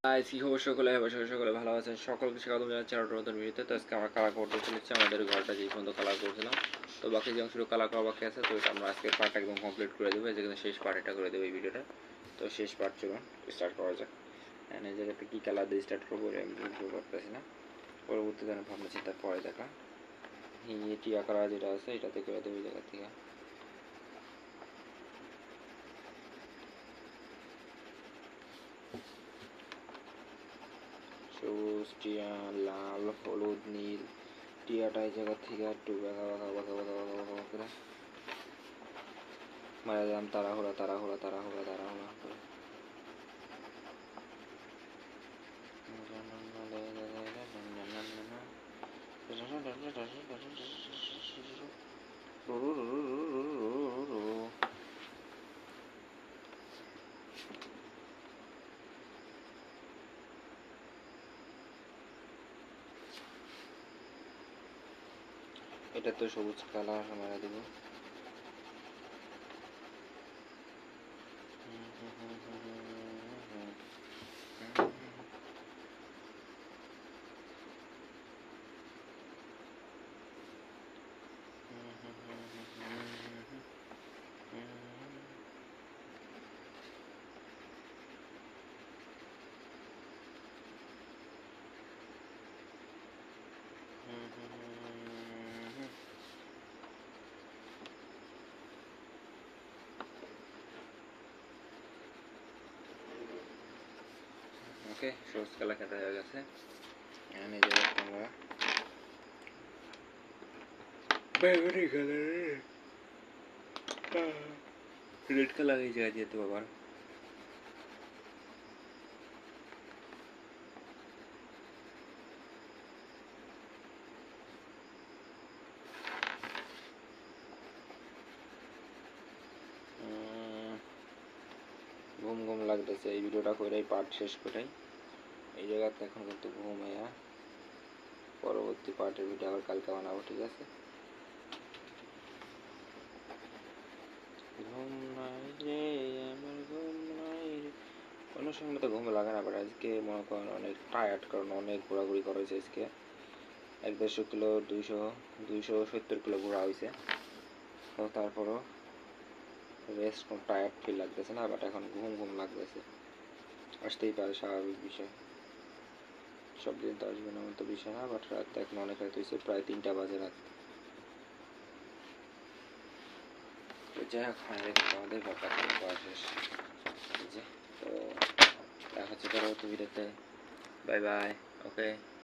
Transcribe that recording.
কি খবর সকলে? সকলে ভালো আছেন? সকলকে স্বাগতম জানাচ্ছি আরও নতুন ভিডিওতে। তো আজকে আমরা কালার করতে চলেছি আমাদের ঘরটা যে পর্যন্ত কালার করছিলাম, তো বাকি যে অংশটুকু কালার করা বাকি আছে, তো এটা আমরা আজকে পার্ট একদম কমপ্লিট করে দেবো। এই যে শেষ পার্ট এটা করে দেবো এই ভিডিওটা। তো শেষ পার্ট চলুন স্টার্ট করা যাক। এই জায়গাতে কী কালার দিয়ে স্টার্ট করবো আমি বুঝতে পারতেছি না, পরবর্তীতে ভাবনা চিন্তার পরে দেখা। টিয়া কালার যেটা আছে এটাতে করে দেবো এই জায়গা থেকে। সবুজ, টিয়া, লাল, হলুদ, নীল। টিয়াটা এই জায়গা থেকে একটু বাঁকা বাঁকা বাঁকা বাঁকা বাঁকা বাঁকা করে মারা দিলাম। তাড়াহুড়া তাড়াহুড়া তাড়াহুড়া তাড়াহুড়া করে এটা তো সবুজ কালার মারা দিব। ওকে, সবুজ কালার খেতে হয়ে গেছে। এখানে যে আমরা বেগুনি কালার, রেড কালার এই জায়গায় যেতে আবার ঘুম ঘুম লাগতেছে। এই ভিডিওটা করে পার্ট শেষ করেই এই জায়গাতে এখন কিন্তু ঘুম আয়া, পরবর্তী পার্টের ভিডিও আবার কালকে বানাবো, ঠিক আছে? ঘুম নাই রে আমার, ঘুম নাই রে। অন্য সময় তো ঘুম লাগে না, বাট আজকে মনে করেন অনেক টায়ার্ড, কারণ অনেক ঘোরাঘুরি করা হয়েছে আজকে। 150 কিলো 270 কিলো ঘোরা হয়েছে। তো তারপরও রেস্ট, কোনো টায়ার্ড ফিল লাগতেছে না, বাট এখন ঘুম ঘুম লাগতেছে। আসতেই পারে, স্বাভাবিক বিষয়। সব দিন তো আসবে না, তো বিষয় না, বাট রাত এখন অনেক রাত হয়েছে, প্রায় 3টা বাজে রাত। তো যাই হোক, আমাদের ব্যাপার করা শেষ। তো দেখা হচ্ছে পরবর্তী ভিডিওতে। Bye bye. ওকে।